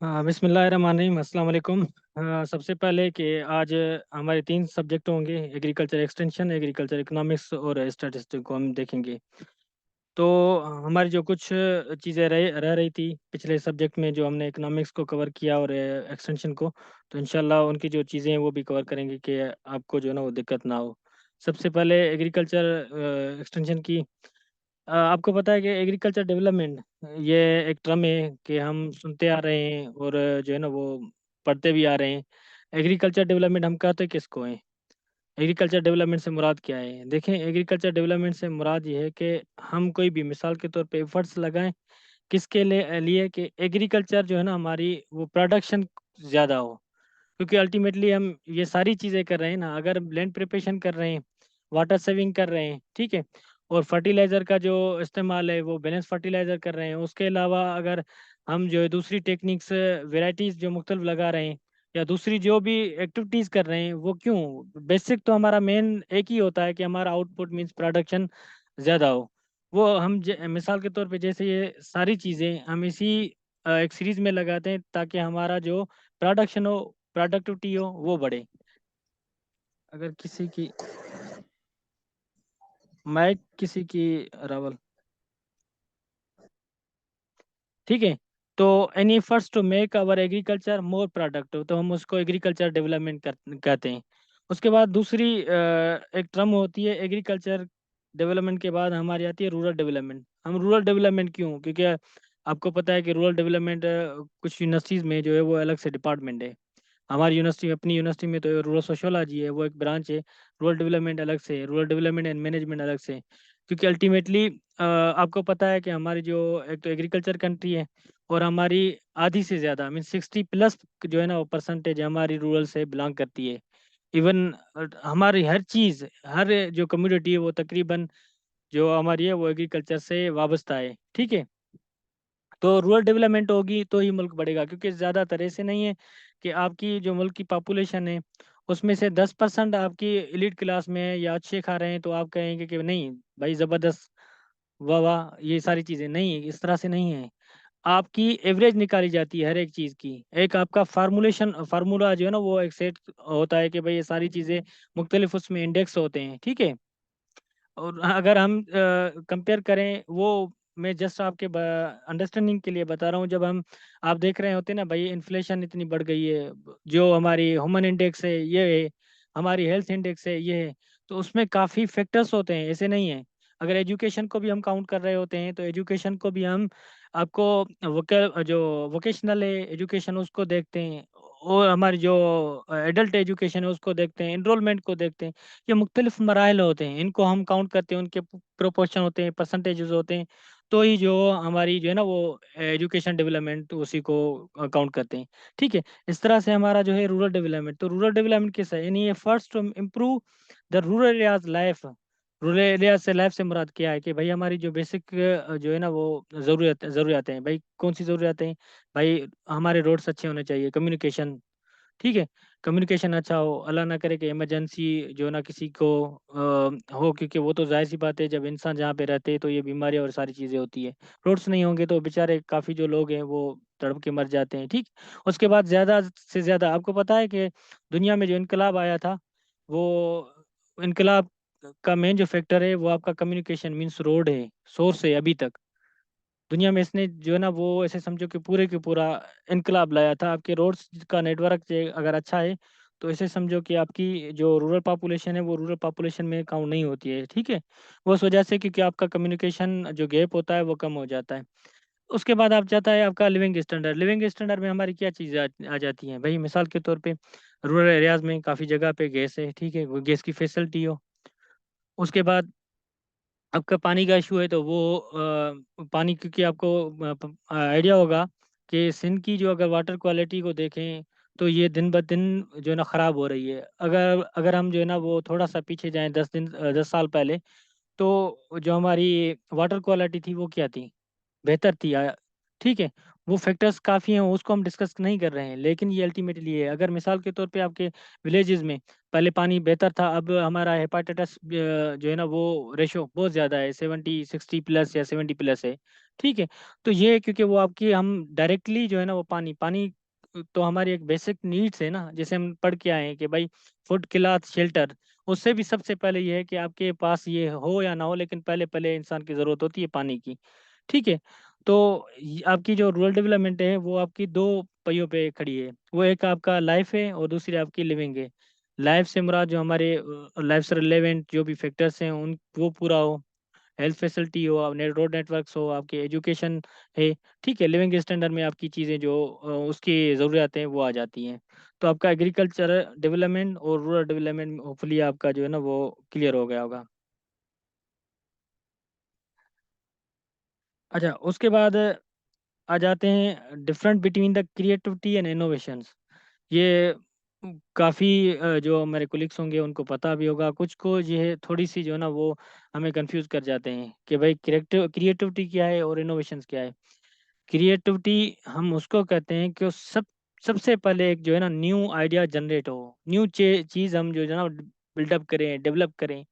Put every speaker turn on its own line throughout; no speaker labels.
बिस्मिल्लाहिर्रहमानिर्रहीम, अस्सलाम वालेकुम। सबसे पहले कि आज हमारे तीन सब्जेक्ट होंगे: एग्रीकल्चर एक्सटेंशन, एग्रीकल्चर इकोनॉमिक्स और स्टैटिस्टिक्स को हम देखेंगे। तो हमारी जो कुछ चीज़ें रह रही थी पिछले सब्जेक्ट में, जो हमने इकोनॉमिक्स को कवर किया और एक्सटेंशन को, तो इंशाल्लाह उनकी जो चीज़ें हैं वो भी कवर करेंगे कि आपको जो है ना वो दिक्कत ना हो। सबसे पहले एग्रीकल्चर एक्सटेंशन की। आपको पता है कि एग्रीकल्चर डेवलपमेंट ये एक टर्म है कि हम सुनते आ रहे हैं और जो है ना वो पढ़ते भी आ रहे हैं। एग्रीकल्चर डेवलपमेंट हम कहते किसको हैं? एग्रीकल्चर डेवलपमेंट से मुराद क्या है? देखें, एग्रीकल्चर डेवलपमेंट से मुराद ये है कि हम कोई भी मिसाल के तौर पे एफर्ट्स लगाएं। किसके लिए कि एग्रीकल्चर जो है ना हमारी वो प्रोडक्शन ज़्यादा हो। क्योंकि अल्टीमेटली हम ये सारी चीज़ें कर रहे हैं ना, अगर लैंड प्रिपरेशन कर रहे हैं, वाटर सेविंग कर रहे हैं, ठीक है, और फर्टिलाइज़र का जो इस्तेमाल है वो बैलेंस फर्टिलाइज़र कर रहे हैं, उसके अलावा अगर हम जो है दूसरी टेक्निक्स वेराइटीज़ जो मुख्तलिफ लगा रहे हैं, या दूसरी जो भी एक्टिविटीज़ कर रहे हैं, वो क्यों? बेसिक तो हमारा मेन एक ही होता है कि हमारा आउटपुट मीन्स प्रोडक्शन ज़्यादा हो। वो हम मिसाल के तौर पे जैसे ये सारी चीज़ें हम इसी एक सीरीज़ में लगाते हैं ताकि हमारा जो प्रोडक्शन हो, प्रोडक्टिविटी हो, वो बढ़े। अगर किसी की माइक किसी की रावल, ठीक है। तो any first to make our agriculture more productive, तो हम उसको एग्रीकल्चर डेवलपमेंट कहते हैं। उसके बाद दूसरी एक टर्म होती है एग्रीकल्चर डेवलपमेंट के बाद हमारी आती है रूरल डेवलपमेंट। हम रूरल डेवलपमेंट क्यों? क्योंकि आपको पता है कि रूरल डेवलपमेंट कुछ यूनिवर्सिटीज़ में जो है वो अलग से डिपार्टमेंट है। हमारी यूनिवर्सिटी, अपनी यूनिवर्सिटी में तो रूरल सोशियोलॉजी है, वो एक ब्रांच है। रूरल डेवलपमेंट अलग से है, रूरल डेवलपमेंट एंड मैनेजमेंट अलग से है। क्योंकि अल्टीमेटली आपको पता है कि हमारी जो एक तो एग्रीकल्चर कंट्री है, और हमारी आधी से ज़्यादा मीन 60+ जो है ना वो परसेंटेज हमारी रूरल से बिलोंग करती है। इवन हमारी हर चीज़, हर जो कम्युनिटी है वो तकरीबन जो हमारी है वो एग्रीकल्चर से वाबस्ता है, ठीक है। तो रूरल डेवलपमेंट होगी तो ही मुल्क बढ़ेगा, क्योंकि ज़्यादातर ऐसे नहीं है कि आपकी जो मुल्क की पॉपुलेशन है उसमें से 10% आपकी एलिट क्लास में है या अच्छे खा रहे हैं, तो आप कहेंगे कि नहीं भाई ज़बरदस्त, वाह वाह, ये सारी चीज़ें नहीं, इस तरह से नहीं है। आपकी एवरेज निकाली जाती है हर एक चीज़ की। एक आपका फार्मूला जो है ना वो एक सेट होता है कि भाई ये सारी चीज़ें मुख्तलिफ उसमें इंडेक्स होते हैं, ठीक है। और अगर हम कंपेयर करें वो, मैं जस्ट आपके अंडरस्टैंडिंग के लिए बता रहा हूँ। जब हम आप देख रहे होते हैं ना भाई इन्फ्लेशन इतनी बढ़ गई है, जो हमारी ह्यूमन इंडेक्स है ये है, हमारी हेल्थ इंडेक्स है ये है, तो उसमें काफ़ी फैक्टर्स होते हैं, ऐसे नहीं है। अगर एजुकेशन को भी हम काउंट कर रहे होते हैं तो एजुकेशन को भी हम आपको जो वोकेशनल है एजुकेशन उसको देखते हैं, और हमारी जो एडल्ट एजुकेशन है उसको देखते हैं, इनरोलमेंट को देखते हैं। ये मुख्तलिफ मराहल होते हैं, इनको हम काउंट करते हैं, उनके प्रोपोर्शन होते हैं, परसेंटेजेस होते हैं। तो ही जो हमारी जो है ना वो एजुकेशन डेवलपमेंट उसी को काउंट करते हैं, ठीक है। इस तरह से हमारा जो है रूरल डेवलपमेंट, तो रूरल डेवलपमेंट किस है? यानी ये first to improve the rural areas life. Rural area से लाइफ से मुराद क्या है कि भाई हमारी जो बेसिक जो है ना वो ज़रूरियातें हैं। भाई कौन सी ज़रूरियातें हैं? भाई हमारे रोड्स अच्छे होने चाहिए, कम्युनिकेशन, ठीक है। कम्युनिकेशन अच्छा हो, अल्लाह ना करे कि इमरजेंसी जो ना किसी को हो, क्योंकि वो तो जाहिर सी बात है जब इंसान जहाँ पे रहते हैं तो ये बीमारियाँ और सारी चीज़ें होती है। रोड्स नहीं होंगे तो बेचारे काफ़ी जो लोग हैं वो तड़प के मर जाते हैं, ठीक। उसके बाद ज़्यादा से ज़्यादा आपको पता है कि दुनिया में जो इनकलाब आया था, वो इनकलाब का मेन जो फैक्टर है वो आपका कम्युनिकेशन मीन्स रोड है, सोर्स है अभी तक। दुनिया में इसने जो है ना वो ऐसे समझो कि पूरे के पूरा इनकलाब लाया था। आपके रोड्स का नेटवर्क अगर अच्छा है तो ऐसे समझो कि आपकी जो रूरल पॉपुलेशन है वो रूरल पॉपुलेशन में काउंट नहीं होती है, ठीक है। वो उस वजह से क्योंकि आपका कम्युनिकेशन जो गैप होता है वो कम हो जाता है। उसके बाद आप जाता है आपका लिविंग स्टैंडर्ड। लिविंग स्टैंडर्ड में हमारी क्या चीज़ें आ जाती हैं भाई? मिसाल के तौर पे रूरल एरियाज़ में काफ़ी जगह पे गैस है, ठीक है, वो गैस की फैसिलिटी हो। उसके बाद आपका पानी का इशू है तो वो पानी, क्योंकि आपको आइडिया होगा कि सिंध की जो अगर वाटर क्वालिटी को देखें तो ये दिन ब दिन जो है ना ख़राब हो रही है। अगर अगर हम जो है ना वो थोड़ा सा पीछे जाएं 10 साल पहले, तो जो हमारी वाटर क्वालिटी थी वो क्या थी? बेहतर थी, ठीक है। वो फैक्टर्स काफ़ी हैं, उसको हम डिस्कस नहीं कर रहे हैं, लेकिन ये अल्टीमेटली है। अगर मिसाल के तौर पे आपके विलेजेस में पहले पानी बेहतर था, अब हमारा हेपाटाइटिस जो है ना वो रेशो बहुत ज़्यादा है, 70 60+ या 70+ है, ठीक है। तो ये क्योंकि वो आपकी हम डायरेक्टली जो है ना वो पानी पानी तो हमारी एक बेसिक नीड्स है ना, जैसे हम पढ़ के आए हैं कि भाई फूड क्लॉथ शेल्टर, उससे भी सबसे पहले ये है कि आपके पास ये हो या ना हो, लेकिन पहले पहले इंसान की ज़रूरत होती है पानी की। ठीक है। तो आपकी जो रूरल डेवलपमेंट है वो आपकी दो पहियों पे खड़ी है, वो एक आपका लाइफ है और दूसरी आपकी लिविंग है। लाइफ से मुराद जो हमारे लाइफ से रिलेवेंट जो भी फैक्टर्स हैं उन वो पूरा हो, हेल्थ फैसिलिटी हो, नेट रोड नेटवर्क्स हो, आपके एजुकेशन है। ठीक है। लिविंग स्टैंडर्ड में आपकी चीज़ें जो उसकी ज़रूरतें हैं वो आ जाती हैं। तो आपका एग्रीकल्चर डेवलपमेंट और रूरल डेवलपमेंट होपफुली आपका जो है ना वो क्लियर हो गया होगा। अच्छा, उसके बाद आ जाते हैं different between the creativity and innovations. ये काफ़ी जो हमारे कोलिग्स होंगे उनको पता भी होगा, कुछ को ये थोड़ी सी जो है ना वो हमें कंफ्यूज कर जाते हैं कि भाई क्रिएटिविटी क्या है और इनोवेशंस क्या है। क्रिएटिविटी हम उसको कहते हैं कि सबसे पहले एक जो है ना न्यू आइडिया जनरेट हो, न्यू चीज़ हम जो है ना बिल्डअप करें, डेवलप करें।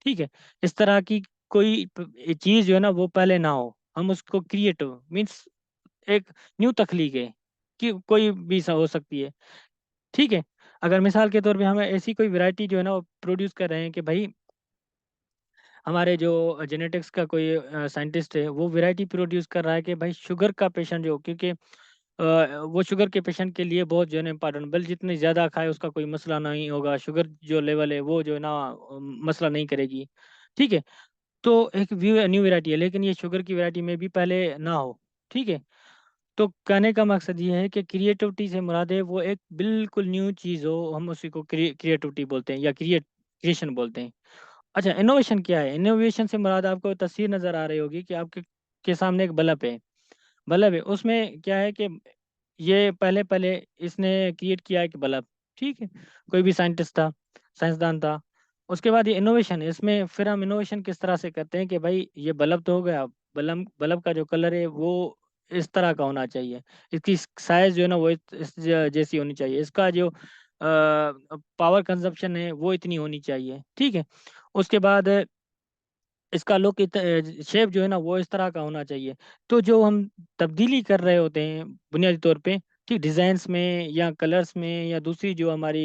ठीक है। इस तरह की कोई चीज़ जो है ना वो पहले ना हो, हम उसको क्रिएटिव मीन्स एक न्यू तख्लीक है कि कोई भी हो सकती है। ठीक है। अगर मिसाल के तौर पे हमें ऐसी कोई वैरायटी जो है ना वो प्रोड्यूस कर रहे हैं कि भाई हमारे जो जेनेटिक्स का कोई साइंटिस्ट है वो वैरायटी प्रोड्यूस कर रहा है कि भाई शुगर का पेशेंट जो, क्योंकि वो शुगर के पेशेंट के लिए बहुत जो है ना इम्पोर्टेंट, बल जितनी ज़्यादा खाए उसका कोई मसला नहीं होगा, शुगर जो लेवल है वो जो है ना मसला नहीं करेगी। ठीक है। तो एक न्यू वैरायटी है, लेकिन ये शुगर की वैरायटी में भी पहले ना हो। ठीक है। तो कहने का मकसद ये है कि क्रिएटिविटी से मुराद है वो एक बिल्कुल न्यू चीज़ हो, हम उसी को क्रिएटिविटी बोलते हैं या क्रिएशन बोलते हैं। अच्छा, इनोवेशन क्या है? इनोवेशन से मुराद आपको तस्वीर नज़र आ रही होगी कि आपके के सामने एक बल्ब है। बल्ब है, उसमें क्या है कि ये पहले पहले इसने क्रिएट किया एक बल्ब। ठीक है। कोई भी साइंटिस्ट था, साइंसदान था। उसके बाद ये इनोवेशन है, इसमें फिर हम इनोवेशन किस तरह से करते हैं कि भाई ये बल्ब तो हो गया, बल्ब बल्ब का जो कलर है वो इस तरह का होना चाहिए, इसकी साइज जो है ना वो जैसी होनी चाहिए, इसका जो पावर कंजप्शन है वो इतनी होनी चाहिए। ठीक है। उसके बाद इसका लुक शेप जो है ना वो इस तरह का होना चाहिए। तो जो हम तब्दीली कर रहे होते हैं बुनियादी तौर पे, ठीक, डिज़ाइंस में या कलर्स में या दूसरी जो हमारी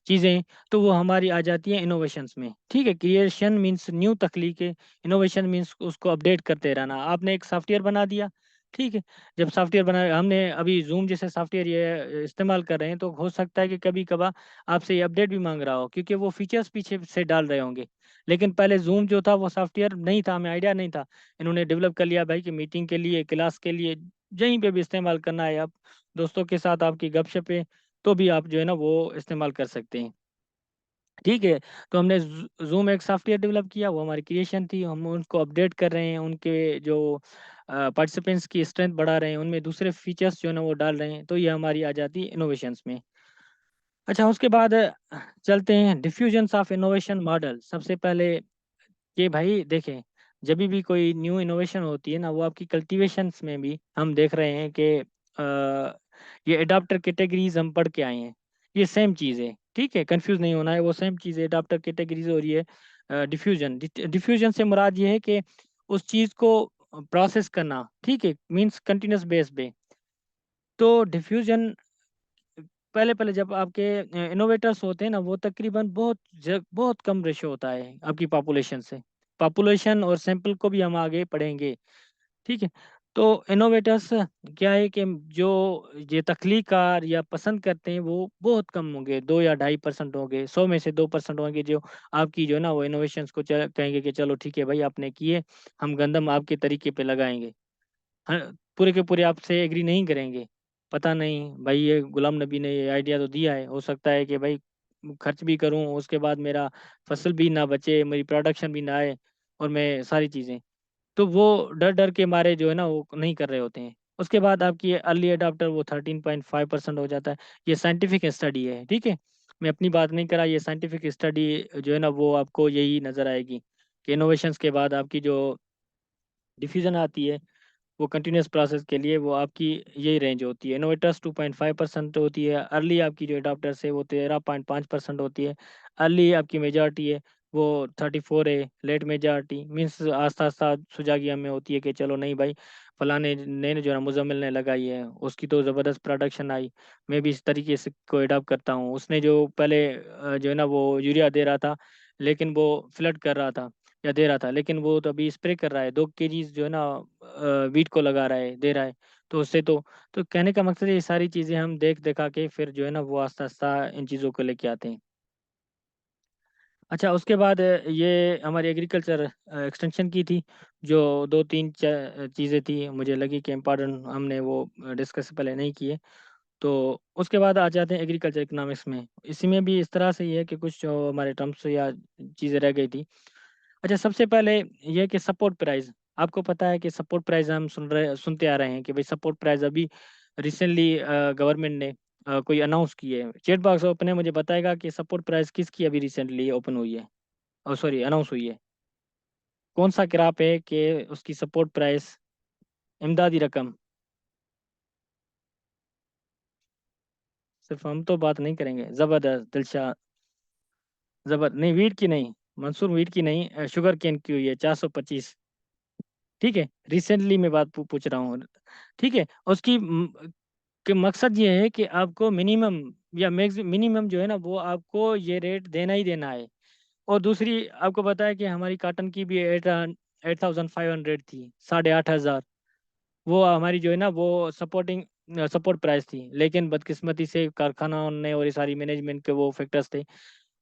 चीज़ें, तो वो हमारी आ जाती हैं इनोवेशंस में। ठीक है। क्रिएशन मींस न्यू तख्लीक है, इनोवेशन मींस उसको अपडेट करते रहना। आपने एक सॉफ्टवेयर बना दिया। ठीक है। जब सॉफ्टवेयर बनाया हमने, अभी जूम जैसे सॉफ्टवेयर ये इस्तेमाल कर रहे हैं, तो हो सकता है कि कभी कभार आपसे ये अपडेट भी मांग रहा हो, क्योंकि वो फीचर्स पीछे से डाल रहे होंगे। लेकिन पहले ज़ूम जो था वो सॉफ्टवेयर नहीं था, हमें आइडिया नहीं था। इन्होंने डेवलप कर लिया भाई कि मीटिंग के लिए, क्लास के लिए, कहीं पे भी इस्तेमाल करना है, आप दोस्तों के साथ आपकी गपशप है तो भी आप जो है ना वो इस्तेमाल कर सकते हैं। ठीक है। तो हमने जूम एक सॉफ्टवेयर डेवलप किया, वो हमारी क्रिएशन थी, हम उनको अपडेट कर रहे हैं, उनके जो पार्टिसिपेंट्स की स्ट्रेंथ बढ़ा रहे हैं, उनमें दूसरे फीचर्स जो है ना वो डाल रहे हैं, तो ये हमारी आ जाती है इनोवेशंस में। अच्छा, उसके बाद चलते हैं डिफ्यूजन्स ऑफ इनोवेशन मॉडल। सबसे पहले कि भाई देखें, जब भी कोई न्यू इनोवेशन होती है ना वो आपकी कल्टीवेशंस में भी हम देख रहे हैं कि ये एडाप्टर कैटेगरीज हम पढ़ के आए हैं, ये सेम चीज़ है। ठीक है। कंफ्यूज नहीं होना है, वो सेम चीज़ है, एडाप्टर कैटेगरीज और ये डिफ्यूजन। डिफ्यूजन से मुराद ये है कि उस चीज़ को प्रोसेस करना। ठीक है। मींस कंटिन्यूस बेस पे। तो डिफ्यूजन पहले पहले जब आपके इनोवेटर्स होते हैं ना वो तकरीबन बहुत कम रेशो होता है आपकी पॉपुलेशन से। पॉपुलेशन और सैंपल को भी हम आगे पढ़ेंगे। ठीक है। तो इनोवेटर्स क्या है कि जो ये तख्लीकार या पसंद करते हैं वो बहुत कम होंगे, 2 या 2.5% होंगे, 100 में से 2% होंगे जो आपकी जो है ना वो इनोवेशंस को कहेंगे कि चलो ठीक है भाई आपने किए, हम गंदम आपके तरीके पे लगाएंगे। हाँ, पूरे के पूरे आपसे एग्री नहीं करेंगे। पता नहीं भाई ये गुलाम नबी ने ये आइडिया तो दिया है, हो सकता है कि भाई खर्च भी करूं उसके बाद मेरा फसल भी ना बचे, मेरी प्रोडक्शन भी ना आए और मैं सारी चीज़ें, तो वो डर डर के मारे जो है ना वो नहीं कर रहे होते हैं। उसके बाद आपकी अर्ली अडाप्टर वो 13.5% हो जाता है। ये साइंटिफिक स्टडी है। ठीक है। मैं अपनी बात नहीं करा, ये साइंटिफिक स्टडी जो है ना वो आपको यही नज़र आएगी कि इनोवेशंस के बाद आपकी जो डिफ्यूजन आती है वो कंटिन्यूस प्रोसेस के लिए वो आपकी यही रेंज होती है। इनोवेटर्स 2.5% होती है, अर्ली आपकी जो अडॉप्टर्स है वो 13.5% होती है, अर्ली आपकी मेजॉरिटी है। वो 34 है, लेट मेजॉरिटी मीन्स आस्ता आस्ता सुजागिया में होती है कि चलो नहीं भाई, फलाने ने जो है मुजम्मिल ने लगाई है, उसकी तो ज़बरदस्त प्रोडक्शन आई, मैं भी इस तरीके से को अडॉप्ट करता हूँ। उसने जो पहले जो है ना वो यूरिया दे रहा था, लेकिन वो फ्लड कर रहा था या दे रहा था, लेकिन वो तो अभी स्प्रे कर रहा है, 2 केजी जो है ना वीट को लगा रहा है, दे रहा है। तो उससे तो कहने का मकसद है ये सारी चीज़ें हम देख देखा के फिर जो है ना वो आस्ता आस्ता इन चीज़ों को लेके आते हैं। अच्छा, उसके बाद ये हमारी एग्रीकल्चर एक्सटेंशन की थी, जो 2-3 चीज़ें थी मुझे लगी कि इम्पोर्टेंट, हमने वो डिस्कस पहले नहीं किए। तो उसके बाद आ जाते हैं एग्रीकल्चर इकोनॉमिक्स में। इसी में भी इस तरह से ही है कि कुछ जो हमारे टर्म्स या चीज़ें रह गई थी। अच्छा, सबसे पहले ये कि सपोर्ट प्राइस, आपको पता है कि सपोर्ट प्राइस हम सुनते आ रहे हैं कि भाई सपोर्ट प्राइस अभी रिसेंटली गवर्नमेंट ने कोई अनाउंस की है। चेट बॉक्स ओपन है, मुझे बताएगा कि सपोर्ट प्राइस किसकी अभी रिसेंटली ओपन हुई है, ओ सॉरी अनाउंस हुई है। कौन सा क्रॉप है कि उसकी सपोर्ट प्राइस, इमदादी रकम। सिर्फ हम तो बात नहीं करेंगे, ज़बरदस्त दिलशा, जबर नहीं, वीट की नहीं, मंसूर वीट की नहीं, शुगर केन की हुई है 425। ठीक है, रिसेंटली मैं बात पूछ रहा हूँ। ठीक है, उसकी कि मकसद ये है कि आपको मिनिमम या मैक्स मिनिमम जो है ना वो आपको ये रेट देना ही देना है। और दूसरी आपको पता है कि हमारी काटन की भी 8,500 थी, 8,500। वो हमारी जो है ना वो सपोर्ट प्राइस थी, लेकिन बदकिस्मती से कारखाना ने और ये सारी मैनेजमेंट के वो फैक्टर्स थे,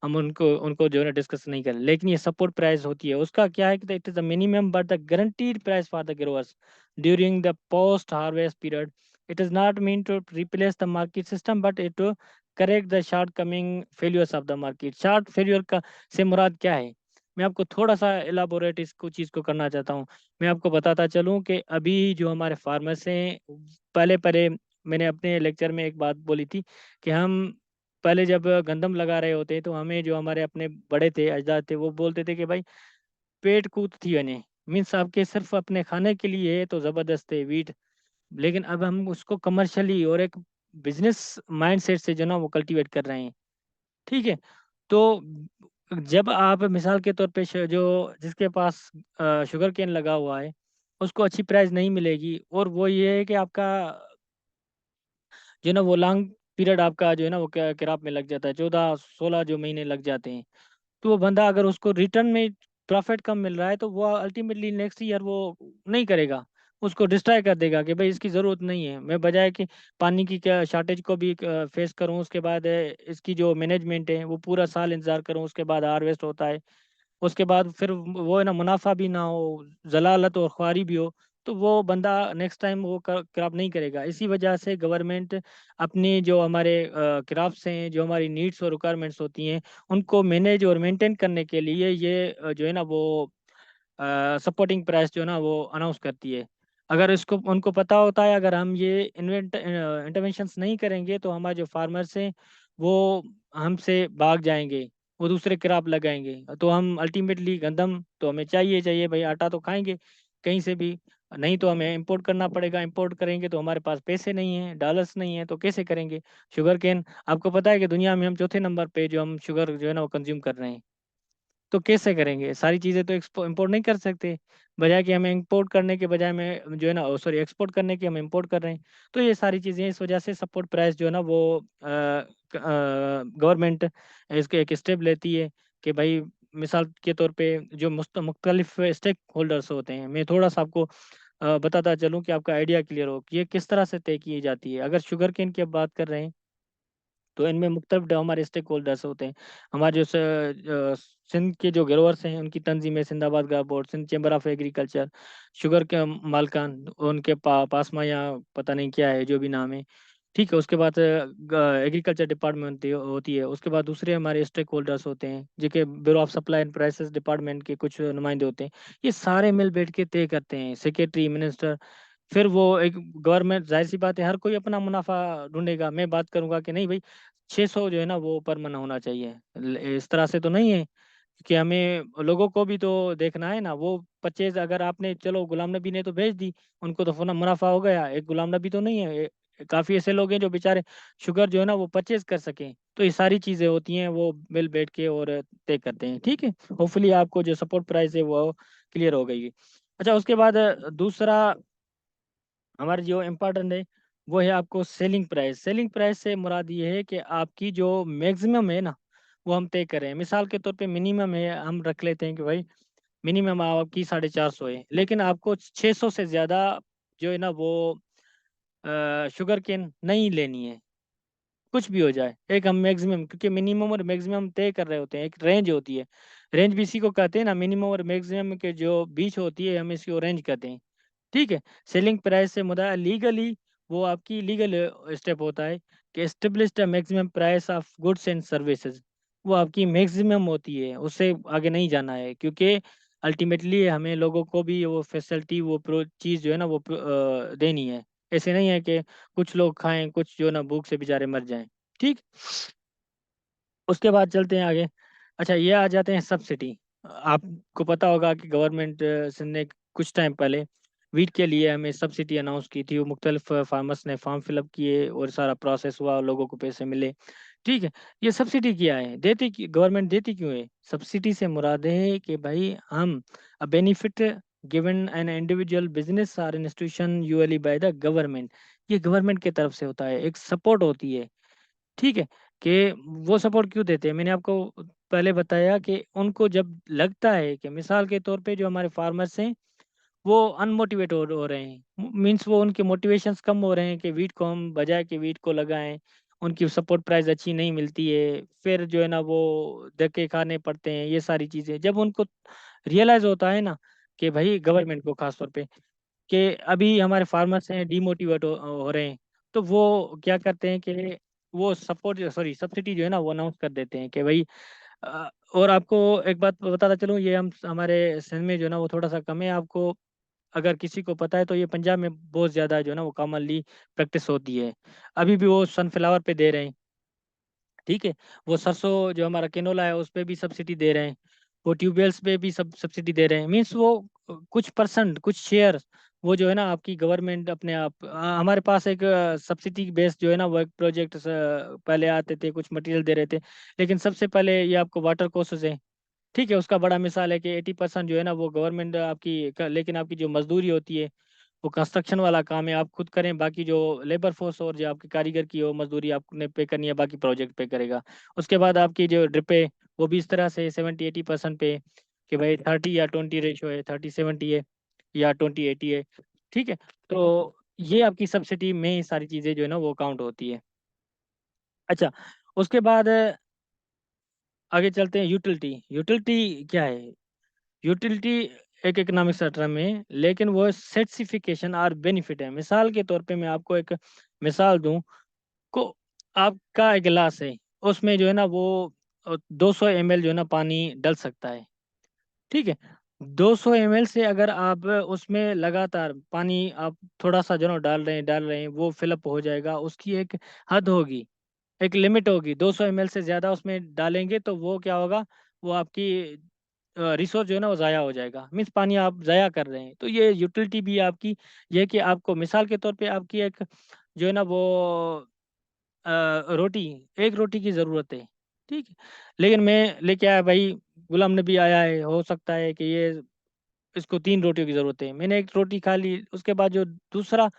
हम उनको उनको जो है ना डिस्कस नहीं करें। लेकिन ये सपोर्ट प्राइस होती है, उसका क्या है कि it is the minimum but the guaranteed price for the growers during the post harvest period. It is not mean to replace the market system but it to correct the shortcoming failures of the market. Short failure का से मुराद क्या है, मैं आपको थोड़ा सा elaborate इसको चीज़ को करना चाहता हूँ। मैं आपको बताता चलूँ कि अभी जो हमारे फार्मर्स हैं, पहले पहले मैंने अपने लेक्चर में एक बात बोली थी कि हम पहले जब गंदम लगा रहे होते तो हमें जो हमारे अपने बड़े थे, अजदाद थे, वो बोलते थे कि भाई पेट कूट थी यानी मीन्स आपके सिर्फ अपने खाने के लिए है तो ज़बरदस्त है वीट। लेकिन अब हम उसको कमर्शियली और एक बिजनेस माइंडसेट से जो ना वो कल्टीवेट कर रहे हैं। ठीक है, तो जब आप मिसाल के तौर पे जो जिसके पास शुगर केन लगा हुआ है, उसको अच्छी प्राइस नहीं मिलेगी, और वो ये है कि आपका जो है ना वो लॉन्ग पीरियड आपका जो है ना वो क्रॉप में लग जाता है, 14-16 जो महीने लग जाते हैं। तो वो बंदा अगर उसको रिटर्न में प्रॉफिट कम मिल रहा है तो वो अल्टीमेटली नेक्स्ट ईयर वो नहीं करेगा, उसको डिस्ट्रॉय कर देगा कि भाई इसकी ज़रूरत नहीं है। मैं बजाय कि पानी की क्या शॉर्टेज को भी फेस करूं, उसके बाद इसकी जो मैनेजमेंट है वो पूरा साल इंतज़ार करूं, उसके बाद हार्वेस्ट होता है, उसके बाद फिर वो है ना मुनाफा भी ना हो, जलालत और ख्वारी भी हो, तो वो बंदा नेक्स्ट टाइम वो क्रॉप नहीं करेगा। इसी वजह से गवर्नमेंट अपनी जो हमारे क्रॉप्स हैं, जो हमारी नीड्स और रिक्वायरमेंट्स होती हैं, उनको मैनेज और मेंटेन करने के लिए ये जो है ना वो सपोर्टिंग प्राइस जो है ना वो अनाउंस करती है। अगर इसको उनको पता होता है, अगर हम ये इंटरवेंशंस नहीं करेंगे तो हमारे जो फार्मर्स हैं वो हमसे भाग जाएंगे, वो दूसरे क्रॉप लगाएंगे, तो हम अल्टीमेटली गंदम तो हमें चाहिए चाहिए भाई, आटा तो खाएंगे कहीं से भी, नहीं तो हमें इंपोर्ट करना पड़ेगा। इंपोर्ट करेंगे तो हमारे पास पैसे नहीं हैं, डॉलर्स नहीं हैं, तो कैसे करेंगे। शुगर केन, आपको पता है कि दुनिया में हम चौथे नंबर पे जो हम शुगर जो है ना वो कंज्यूम कर रहे हैं, तो कैसे करेंगे। सारी चीज़ें तो इंपोर्ट नहीं कर सकते, बजाय कि हमें इंपोर्ट करने के बजाय में जो है ना सॉरी एक्सपोर्ट करने के हम इंपोर्ट कर रहे हैं। तो ये सारी चीज़ें इस वजह से सपोर्ट प्राइस जो है ना वो गवर्नमेंट इसके एक स्टेप लेती है कि भाई मिसाल के तौर पे जो मुख्तलिफ स्टेक होल्डर्स होते हैं, मैं थोड़ा सा आपको बताता चलूँ कि आपका आइडिया क्लियर हो कि ये किस तरह से तय की जाती है। अगर शुगर केन की अब बात कर रहे हैं तो इनमें मुख्तलिफ हमारे स्टेक होल्डर्स होते हैं। हमारे जो सिंध के जो ग्रोवर्स हैं उनकी तंजीमें, सिंधाबाद ग्राफ board, Sindh chamber of agriculture, sugar के मालकान, उनके पासमा या पता नहीं क्या है जो भी नाम है। ठीक है, उसके बाद एग्रीकल्चर डिपार्टमेंट होती है। उसके बाद दूसरे हमारे स्टेक होल्डर्स होते हैं जो कि bureau of supply and prices department के कुछ नुमाइंदे होते हैं। ये सारे मिल बैठ के तय करते हैं, सेक्रेटरी, मिनिस्टर। फिर वो एक गवर्नमेंट, जाहिर सी बात है हर कोई अपना मुनाफा ढूंढेगा। मैं बात करूंगा कि नहीं भाई 600 जो है ना वो पर मन होना चाहिए, इस तरह से तो नहीं है कि हमें लोगों को भी तो देखना है ना। वो 25 अगर आपने, चलो गुलाम नबी ने तो भेज दी, उनको तो मुनाफा हो गया, एक गुलाम नबी तो नहीं है, काफ़ी ऐसे लोग हैं जो बेचारे शुगर जो है ना वो परचेज कर सकें। तो ये सारी चीज़ें होती हैं, वो मिल बैठ के और तय करते हैं। ठीक है, होपफुली आपको जो सपोर्ट प्राइस है वो क्लियर हो गई। अच्छा, उसके बाद दूसरा हमारा जो इम्पोर्टेंट है वो है आपको सेलिंग प्राइस। सेलिंग प्राइस से मुराद ये है कि आपकी जो मैक्सिमम है ना वो हम तय करें। मिसाल के तौर पे मिनिमम है, हम रख लेते हैं कि भाई मिनिमम आपकी 450 है, लेकिन आपको 600 से ज़्यादा जो है ना वो शुगर केन नहीं लेनी है। कुछ भी हो जाए, एक हम मैक्सिमम, क्योंकि मिनिमम और मैक्सिमम तय कर रहे होते हैं, एक रेंज होती है। रेंज भी इसी को कहते हैं ना, मिनिमम और मैक्सिमम के जो बीच होती है हम इसको रेंज कहते हैं। ठीक है। सेलिंग प्राइस से मुद्दा लीगली वो आपकी लीगल स्टेप होता है कि establish the maximum price of goods and services. वो आपकी मैक्सिमम होती है, उससे आगे नहीं जाना है, क्योंकि अल्टीमेटली हमें लोगों को भी वो फैसिलिटी, वो प्रो चीज़ जो है ना वो देनी है। ऐसे नहीं है कि कुछ लोग खाएं, कुछ जो ना भूख से बेचारे मर जाएं। ठीक। उसके बाद चलते हैं आगे। अच्छा, ये आ जाते हैं सब्सिडी। आपको पता होगा कि गवर्नमेंट ने कुछ टाइम पहले वीट के लिए हमें सब्सिडी अनाउंस की थी। वो मुख्तलिफ फार्मर्स ने फॉर्म फिलअप किए और सारा प्रोसेस हुआ और लोगों को पैसे मिले। ठीक है। ये सब्सिडी क्या है, देती गवर्नमेंट देती क्यों है? सब्सिडी से मुराद है कि भाई हम a benefit given an individual business और इंस्टीट्यूशन यूअली बाय द गवर्नमेंट। ये गवर्नमेंट की तरफ से होता है, एक सपोर्ट होती है। ठीक है। कि वो सपोर्ट क्यों देते हैं, मैंने आपको पहले बताया कि उनको जब लगता है कि मिसाल के तौर पे जो हमारे फार्मर्स हैं वो अनमोटिवेट हो रहे हैं, मींस वो उनके मोटिवेशंस कम हो रहे हैं कि वीट को हम बजाय के वीट को लगाएं, उनकी सपोर्ट प्राइस अच्छी नहीं मिलती है, फिर जो है ना वो धक्के खाने पड़ते हैं। ये सारी चीज़ें जब उनको रियलाइज होता है ना कि भाई गवर्नमेंट को खास तौर पे कि अभी हमारे फार्मर्स हैं डिमोटिवेट हो रहे हैं, तो वो क्या करते हैं कि वो सपोर्ट, सॉरी सब्सिडी जो है ना वो अनाउंस कर देते हैं कि भाई और आपको एक बात बताता चलूँ, ये हम हमारे सिंध में जो है ना वो थोड़ा सा कम है। आपको अगर किसी को पता है तो ये पंजाब में बहुत ज़्यादा जो है ना वो कॉमनली प्रैक्टिस होती है। अभी भी वो सनफ्लावर पे दे रहे हैं। ठीक है। वो सरसों जो हमारा केनोला है उस पे भी सब्सिडी दे रहे हैं। वो ट्यूबवेल्स पे भी सब सब्सिडी दे रहे हैं। मीन्स वो कुछ परसेंट, कुछ शेयर वो जो है ना आपकी गवर्नमेंट अपने आप हमारे पास एक सब्सिडी बेस जो है ना वो एक प्रोजेक्ट पहले आते थे, कुछ मटेरियल दे रहे थे। लेकिन सबसे पहले ये आपको वाटर कोर्सेज है। ठीक है। उसका बड़ा मिसाल है कि 80% जो है ना वो गवर्नमेंट आपकी लेकिन आपकी जो मजदूरी होती है वो कंस्ट्रक्शन वाला काम है, आप खुद करें। बाकी जो लेबर फोर्स और जो आपकी कारीगर की हो मजदूरी आपने पे करनी है, बाकी प्रोजेक्ट पे करेगा। उसके बाद आपकी जो ड्रिप है वो भी इस तरह से 70-80% पे कि भाई 30-20 रेशो है, 30-70 है या 20-80 है। ठीक है। तो ये आपकी सब्सिडी में ये सारी चीज़ें जो है ना वो काउंट होती है। अच्छा, उसके बाद आगे चलते हैं। यूटिलिटी। यूटिलिटी क्या है? यूटिलिटी एक इकोनॉमिक्स का टर्म है, लेकिन वो सर्टिफिकेशन और बेनिफिट है। मिसाल के तौर पे मैं आपको एक मिसाल दूं को, आपका एक गिलास है, उसमें जो है ना वो 200 ml जो है ना पानी डल सकता है। ठीक है। 200 ml से अगर आप उसमें लगातार पानी आप थोड़ा सा जो है ना डाल रहे हैं वो फिलअप हो जाएगा। उसकी एक हद होगी, एक लिमिट होगी। 200 ml से ज़्यादा उसमें डालेंगे तो वो क्या होगा, वो आपकी रिसोर्स जो है ना वो ज़ाया हो जाएगा। मीन्स पानी आप ज़ाया कर रहे हैं। तो ये यूटिलिटी भी आपकी ये है कि आपको मिसाल के तौर पे आपकी एक जो है ना वो रोटी, एक रोटी की ज़रूरत है। ठीक है। लेकिन मैं लेके आया भाई, गुलाम नबी आया है, हो सकता है कि ये इसको 3 रोटियों की ज़रूरत है, मैंने एक रोटी खा ली, उसके बाद जो दूसरा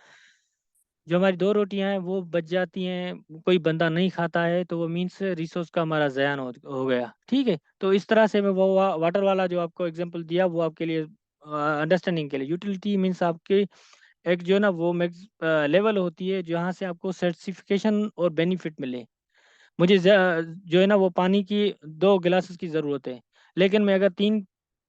जो हमारी 2 रोटियां हैं वो बच जाती हैं, कोई बंदा नहीं खाता है, तो वो मीन्स रिसोर्स का हमारा ज़यान हो गया। ठीक है। तो इस तरह से मैं वो वाटर वाला जो आपको एग्जांपल दिया वो आपके लिए अंडरस्टैंडिंग के लिए। यूटिलिटी मीन्स आपके एक जो है ना वो मैक्स लेवल होती है जहाँ से आपको सर्टिफिकेशन और बेनिफिट मिले। मुझे जो है ना वो पानी की 2 गिलास की ज़रूरत है, लेकिन मैं अगर 3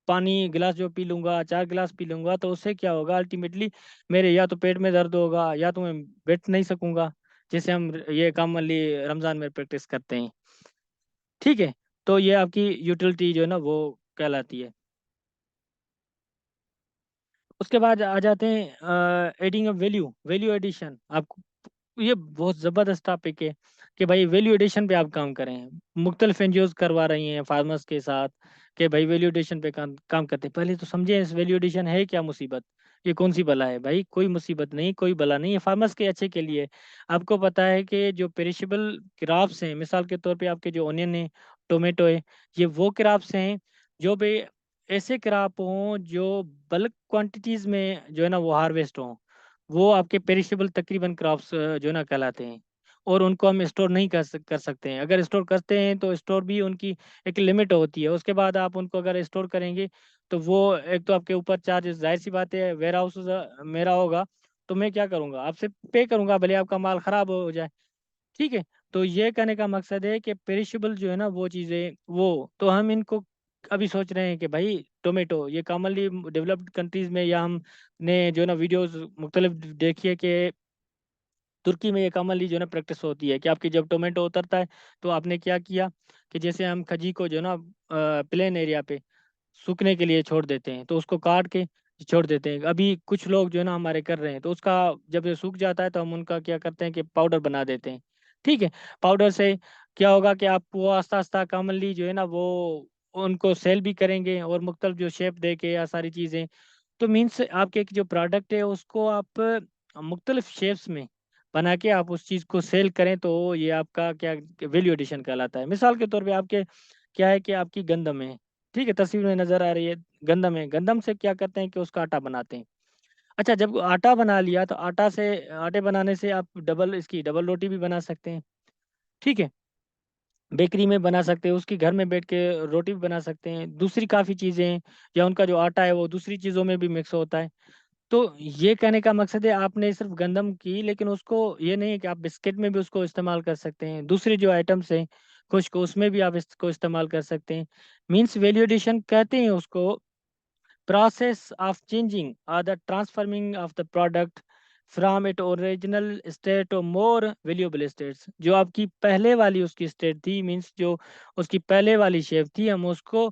पानी गिलास जो पी लूँगा, 4 गिलास पी लूँगा, तो उससे क्या होगा अल्टीमेटली मेरे या तो पेट में दर्द होगा या तो मैं बैठ नहीं सकूँगा, जैसे हम ये कॉमनली रमज़ान में प्रैक्टिस करते हैं। ठीक है। तो ये आपकी यूटिलिटी जो है ना वो कहलाती है। उसके बाद आ जाते हैं adding a value, value addition. आपको ये बहुत ज़बरदस्त टॉपिक है कि भाई वैल्यू एडिशन पे आप काम करें। मुख्तलिफ एनजीओज करवा रही हैं फार्मर्स के साथ कि भाई वैल्यू एडिशन पे काम काम करते हैं। पहले तो समझें इस वैल्यू एडिशन है क्या मुसीबत। ये कौन सी बला है भाई? कोई मुसीबत नहीं, कोई बला नहीं है, फार्मर्स के अच्छे के लिए। आपको पता है कि जो पेरिशेबल क्रॉप्स हैं, मिसाल के तौर पे आपके जो ऑनियन है, टोमेटो है, ये वो क्रॉप्स हैं जो भी ऐसे क्रॉप हों जो बल्क क्वांटिटीज में जो है ना वो हार्वेस्ट हों, वो आपके पेरिशेबल तकरीबन क्रॉप्स जो है ना कहलाते हैं। और उनको हम स्टोर नहीं कर सकते हैं। अगर स्टोर करते हैं तो स्टोर भी उनकी एक लिमिट होती है, उसके बाद आप उनको अगर स्टोर करेंगे तो वो एक तो आपके ऊपर चार्ज, जाहिर सी बात है, वेयर हाउस मेरा होगा तो मैं क्या करूंगा, आपसे पे करूंगा भले आपका माल खराब हो जाए। ठीक है। तो ये कहने का मकसद है कि पेरिशेबल जो है ना वो चीज़ें, वो तो हम इनको अभी सोच रहे हैं कि भाई टोमेटो ये कॉमनली डेवलप्ड कंट्रीज में, या हमने जो है ना वीडियोस मुख्तलिफ देखी है कि तुर्की में ये कॉमनली जो है ना प्रैक्टिस होती है कि आपकी जब टोमेटो उतरता है तो आपने क्या किया कि जैसे हम खजी को जो है ना प्लेन एरिया पे सूखने के लिए छोड़ देते हैं, तो उसको काट के छोड़ देते हैं। अभी कुछ लोग जो है ना हमारे कर रहे हैं, तो उसका जब ये सूख जाता है तो हम उनका क्या करते हैं कि पाउडर बना देते हैं। ठीक है। पाउडर से क्या होगा कि आप वो आस्ता आस्ता कॉमनली जो है ना वो उनको सेल भी करेंगे, और मुख्तलिफ जो शेप दे के या सारी चीज़ें, तो मीन्स आपके एक जो प्रोडक्ट है उसको आप मुख्तलिफ शेप्स में बना के आप उस चीज़ को सेल करें, तो ये आपका क्या वैल्यू एडिशन कहलाता है। मिसाल के तौर पे आपके क्या है कि आपकी गंदम है, ठीक है, तस्वीर में नज़र आ रही है, गंदम है, गंदम से क्या करते हैं कि उसका आटा बनाते हैं। अच्छा, जब आटा बना लिया तो आटे बनाने से आप इसकी डबल रोटी भी बना सकते हैं। ठीक है। बेकरी में बना सकते हैं, उसकी घर में बैठ के रोटी भी बना सकते हैं, दूसरी काफ़ी चीज़ें हैं, या उनका जो आटा है वो दूसरी चीज़ों में भी मिक्स होता है। तो ये कहने का मकसद है आपने सिर्फ गंदम की, लेकिन उसको ये नहीं है कि आप बिस्किट में भी उसको इस्तेमाल कर सकते हैं, दूसरी जो आइटम्स हैं खुश्क, उसमें भी आप इसको इस्तेमाल कर सकते हैं। मीन्स वैल्यू एडिशन कहते हैं उसको, process of changing or the transforming of the product from its original state to more valuable states। जो आपकी पहले वाली उसकी स्टेट थी, मीन्स जो उसकी पहले वाली शेप थी, हम उसको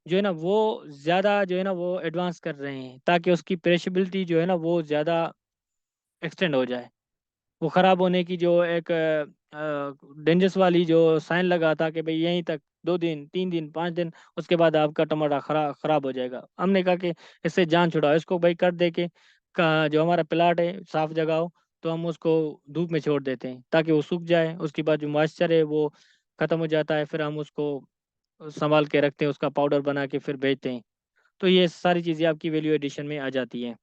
जो है ना वो ज़्यादा जो है ना वो एडवांस कर रहे हैं, ताकि उसकी पेरिशेबिलिटी जो है ना वो ज़्यादा एक्सटेंड हो जाए। वो ख़राब होने की जो एक डेंजरस वाली जो साइन लगा था कि भाई यहीं तक, 2 दिन, 3 दिन, 5 दिन, उसके बाद आपका टमाटर खराब हो जाएगा। हमने कहा कि इससे जान छुड़ाओ, इसको भाई कर दे के जो हमारा प्लाट है साफ जगह हो, तो हम उसको धूप में छोड़ देते हैं ताकि वो सूख जाए, उसके बाद जो मॉइस्चर है वो ख़त्म हो जाता है, फिर हम उसको संभाल के रखते हैं, उसका पाउडर बना के फिर बेचते हैं। तो ये सारी चीज़ें आपकी वैल्यू एडिशन में आ जाती हैं।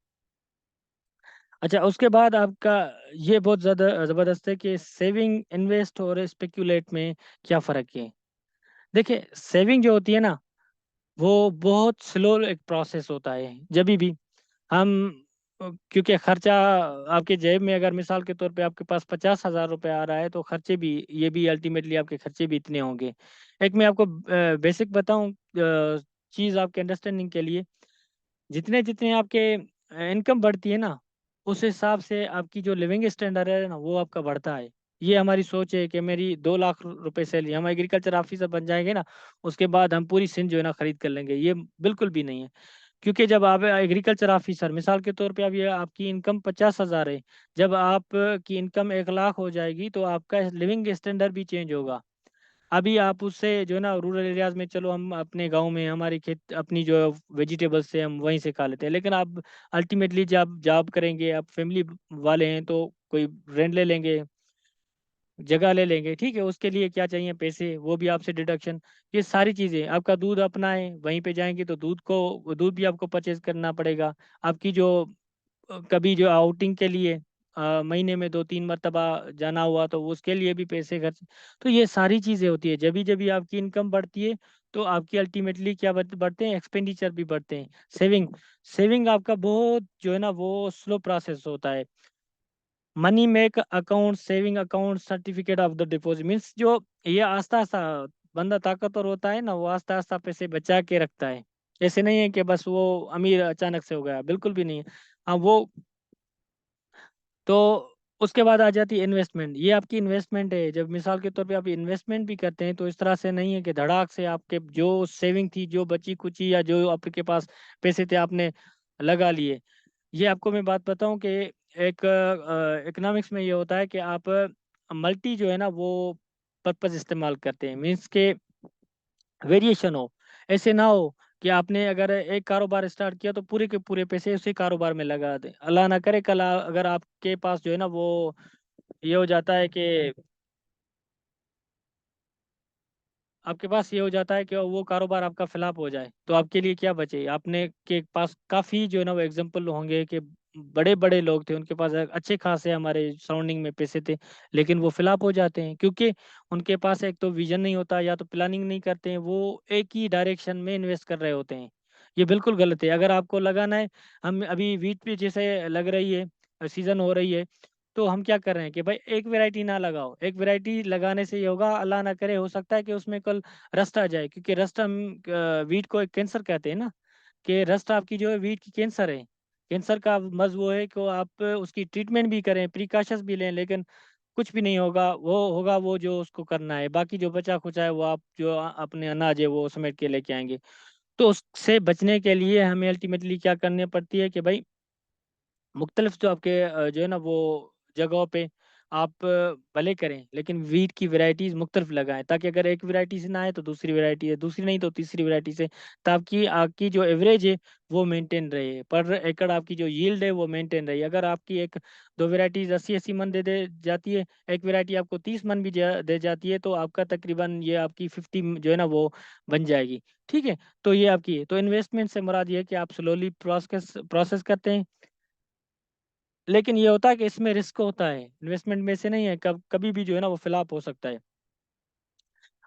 अच्छा, उसके बाद आपका ये बहुत ज़्यादा ज़बरदस्त है कि सेविंग, इन्वेस्ट और स्पेक्यूलेट में क्या फ़र्क है। देखिए, सेविंग जो होती है ना वो बहुत स्लो एक प्रोसेस होता है। जब भी हम क्योंकि खर्चा आपके जेब में, अगर मिसाल के तौर पे आपके पास 50,000 रुपये आ रहा है, तो खर्चे भी, ये भी अल्टीमेटली आपके खर्चे भी इतने होंगे। एक मैं आपको बेसिक बताऊं चीज़ आपके अंडरस्टैंडिंग के लिए, जितने जितने आपके इनकम बढ़ती है ना, उस हिसाब से आपकी जो लिविंग स्टैंडर्ड है ना वो आपका बढ़ता है। ये हमारी सोच है कि मेरी 2 लाख रुपए सैलरी, हम एग्रीकल्चर ऑफिसर बन जाएंगे ना, उसके बाद हम पूरी सिंध जो है ना खरीद कर लेंगे, ये बिल्कुल भी नहीं है। क्योंकि जब आप एग्रीकल्चर ऑफिसर, मिसाल के तौर पे अब ये आपकी इनकम 50,000 है, जब आप की इनकम 1 लाख हो जाएगी तो आपका लिविंग स्टैंडर्ड भी चेंज होगा। अभी आप उससे जो है ना रूरल एरियाज में, चलो हम अपने गांव में हमारी खेत अपनी जो वेजिटेबल्स से हम वहीं से खा लेते हैं, लेकिन आप अल्टीमेटली जब जॉब करेंगे, आप फैमिली वाले हैं तो कोई रेंट ले लेंगे, जगह ले लेंगे, ठीक है, उसके लिए क्या चाहिए, पैसे, वो भी आपसे डिडक्शन। ये सारी चीज़ें, आपका दूध अपना है, वहीं पे जाएंगे तो दूध भी आपको परचेज करना पड़ेगा। आपकी जो कभी जो आउटिंग के लिए महीने में 2-3 मरतबा जाना हुआ तो उसके लिए भी पैसे खर्च। तो ये सारी चीज़ें होती है, जब भी आपकी इनकम बढ़ती है तो आपकी अल्टीमेटली क्या बढ़ते हैं, एक्सपेंडिचर भी बढ़ते हैं। सेविंग सेविंग आपका बहुत जो है ना वो स्लो प्रोसेस होता है। Money make account, saving account, certificate of the deposit, means जो ये आस्ता आस्ता बंदा ताकतवर होता है ना, वो आस्ता आस्ता पैसे बचा के रखता है। ऐसे नहीं है कि बस वो अमीर अचानक से हो गया, बिल्कुल भी नहीं है। हाँ वो, तो उसके बाद आ जाती है इन्वेस्टमेंट। ये आपकी इन्वेस्टमेंट है, जब मिसाल के तौर पे आप इन्वेस्टमेंट भी करते हैं तो इस तरह से नहीं है कि धड़ाक से आपके जो सेविंग थी, जो बची कुची, या जो आपके पास पैसे थे आपने लगा लिए। ये आपको मैं बात बताऊं कि एक इकोनॉमिक्स में ये होता है कि आप मल्टी जो है ना वो पर्पज इस्तेमाल करते हैं, मीन्स के वेरिएशन हो। ऐसे ना हो कि आपने अगर एक कारोबार स्टार्ट किया तो पूरे के पूरे पैसे उसी कारोबार में लगा दें। अल्लाह ना करे कल अगर आपके पास जो है ना वो ये हो जाता है कि आपके पास ये हो जाता है कि वो कारोबार आपका फ्लॉप हो जाए, तो आपके लिए क्या बचे? आपने के पास काफ़ी जो है ना वो एग्जांपल होंगे कि बड़े बड़े लोग थे, उनके पास अच्छे खासे हमारे सराउंडिंग में पैसे थे, लेकिन वो फ्लॉप हो जाते हैं क्योंकि उनके पास एक तो विजन नहीं होता, या तो प्लानिंग नहीं करते हैं, वो एक ही डायरेक्शन में इन्वेस्ट कर रहे होते हैं। ये बिल्कुल गलत है। अगर आपको लगाना है, हम अभी वीट पे जैसे लग रही है, सीजन हो रही है, तो हम क्या कर रहे हैं कि भाई एक वैरायटी ना लगाओ। एक वैरायटी लगाने से ये होगा, अल्लाह ना करे, हो सकता है कि उसमें कल रस्ट आ जाए, क्योंकि रस्ट हम वीट को एक कैंसर कहते हैं ना, कि रस्ट आपकी जो है वीट की कैंसर है। कैंसर का मर्ज वो है कि आप उसकी ट्रीटमेंट भी करें, प्रिकॉशंस भी लें, लेकिन कुछ भी नहीं होगा। वो होगा वो जो उसको करना है, बाकी जो बचा खुचा है वो आप जो अपने अनाज है वो समेट के लेके आएंगे। तो उससे बचने के लिए हमें अल्टीमेटली क्या करनी पड़ती है कि भाई मुख्तलिफ जो आपके जो है ना वो जगहों पे आप भले करें, लेकिन वीट की वैरायटीज मुख्तलिफ लगाएं, ताकि अगर एक वैरायटी से ना आए तो दूसरी वैरायटी है, दूसरी नहीं तो तीसरी वैरायटी से, ताकि आपकी जो एवरेज है वो मेंटेन रहे, पर एकड़ आपकी जो यील्ड है वो मेंटेन रहे। अगर आपकी एक दो वैरायटीज 80-80 मन दे दे जाती है, एक वैरायटी आपको 30 मन भी दे जाती है, तो आपका तकरीबन ये आपकी 50 जो है ना वो बन जाएगी। ठीक है। तो ये आपकी है। तो इन्वेस्टमेंट से मुराद ये है कि आप स्लोली प्रोसेस प्रोसेस करते हैं, लेकिन ये होता है कि इसमें रिस्क होता है, इन्वेस्टमेंट में से नहीं है, कभी भी जो है ना वो फ्लॉप हो सकता है।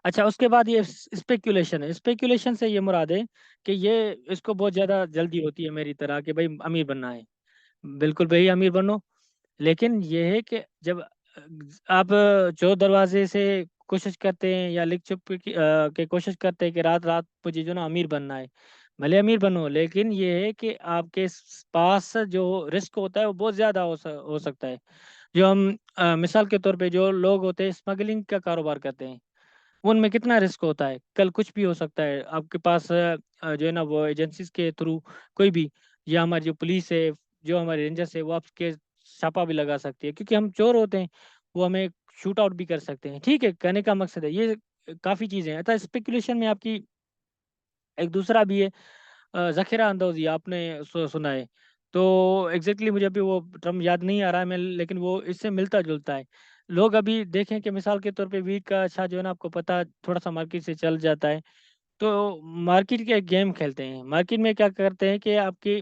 अच्छा, उसके बाद ये स्पेकुलेशन है। स्पेकुलेशन से ये मुराद है कि ये इसको बहुत ज़्यादा जल्दी होती है मेरी तरह कि भाई अमीर बनना है, बिल्कुल भाई अमीर बनो। लेकिन ये है कि जब आप चोर दरवाजे से कोशिश करते हैं या लिख छुप के कोशिश करते हैं कि रात रात मुझे जो ना अमीर बनना है, भले अमीर बनो, लेकिन ये है कि आपके पास जो रिस्क होता है वो बहुत ज़्यादा हो सकता है। जो हम मिसाल के तौर पे जो लोग होते हैं स्मगलिंग का कारोबार करते हैं, उनमें कितना रिस्क होता है, कल कुछ भी हो सकता है आपके पास। जो है ना वो एजेंसीज के थ्रू कोई भी, या हमारी जो पुलिस है, जो हमारे रेंजर्स है, वो आपके छापा भी लगा सकती है, क्योंकि हम चोर होते हैं, वो हमें शूट आउट भी कर सकते हैं। ठीक है, कहने का मकसद है ये काफ़ी चीज़ें हैं। अतः स्पेकुलेशन में आपकी एक दूसरा भी है, ज़ख़ीरा अंदोज़ी आपने सुना है। तो एग्जैक्टली मुझे अभी वो टर्म याद नहीं आ रहा है मैं, लेकिन वो इससे मिलता जुलता है। लोग अभी देखें कि मिसाल के तौर पे वीट का अच्छा जो है ना आपको पता थोड़ा सा मार्केट से चल जाता है, तो मार्केट के गेम खेलते हैं। मार्केट में क्या करते हैं कि आपकी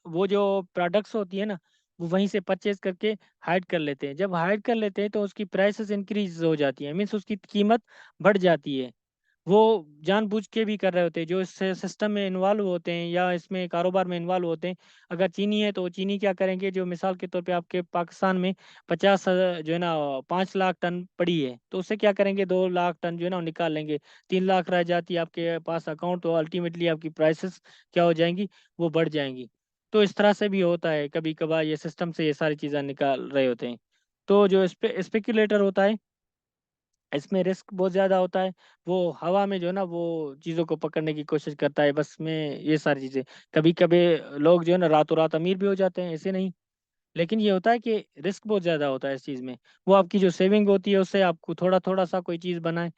वो जो प्रोडक्ट्स होती है ना, वो वहीं से परचेज करके हाइड कर लेते हैं। जब हाइड कर लेते हैं तो उसकी प्राइसेस इंक्रीज हो जाती है, मीन्स उसकी कीमत बढ़ जाती है। वो जानबूझ के भी कर रहे होते हैं, जो इस सिस्टम में इन्वॉल्व होते हैं या इसमें कारोबार में इन्वॉल्व होते हैं। अगर चीनी है तो चीनी क्या करेंगे, जो मिसाल के तौर पे आपके पाकिस्तान में 50 जो है ना 5 लाख टन पड़ी है, तो उससे क्या करेंगे, 2 लाख टन जो है ना वो निकाल लेंगे, 3 लाख रह जाती है आपके पास अकाउंट, तो अल्टीमेटली आपकी प्राइसेस क्या हो जाएंगी, वो बढ़ जाएंगी। तो इस तरह से भी होता है, कभी कभार ये सिस्टम से ये सारी चीज़ें निकाल रहे होते हैं। तो जो स्पेक्यूलेटर होता है, इसमें रिस्क बहुत ज़्यादा होता है। वो हवा में जो है ना वो चीज़ों को पकड़ने की कोशिश करता है, बस में ये सारी चीज़ें। कभी कभी लोग जो है ना रातों रात अमीर भी हो जाते हैं, ऐसे नहीं। लेकिन ये होता है कि रिस्क बहुत ज़्यादा होता है इस चीज़ में। वो आपकी जो सेविंग होती है उससे आपको थोड़ा थोड़ा सा कोई चीज़ बनाए,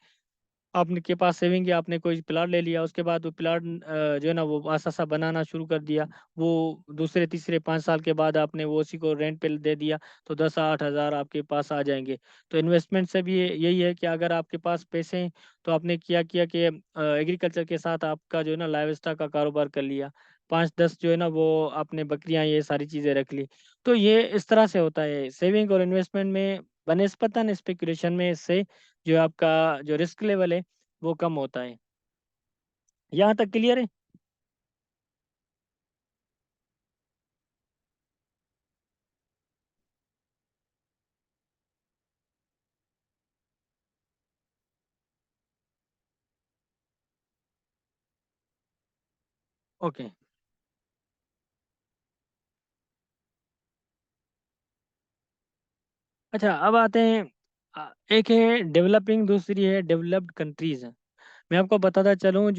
आपने के पास सेविंग है, आपने कोई प्लाट ले लिया, उसके बाद वो प्लाट जो है ना वो आसा सा बनाना शुरू कर दिया। वो दूसरे तीसरे 5 साल के बाद आपने वो उसी को रेंट पे दे दिया, तो 10-8 हज़ार आपके पास आ जाएंगे। तो इन्वेस्टमेंट से भी यही है कि अगर आपके पास पैसे हैं, तो आपने क्या किया कि एग्रीकल्चर के साथ आपका जो है ना लाइव स्टॉक का कारोबार कर लिया, 5-10 जो है ना वो आपने बकरियां ये सारी चीज़ें रख ली। तो ये इस तरह से होता है सेविंग और इन्वेस्टमेंट में बनस्पतन स्पेकुलेशन में, इससे जो आपका जो रिस्क लेवल है वो कम होता है। यहाँ तक क्लियर है? ओके। अच्छा, अब आते हैं एक है डेवलपिंग, दूसरी है डेवलप्ड कंट्रीज। मैं आपको बताता चलूँ,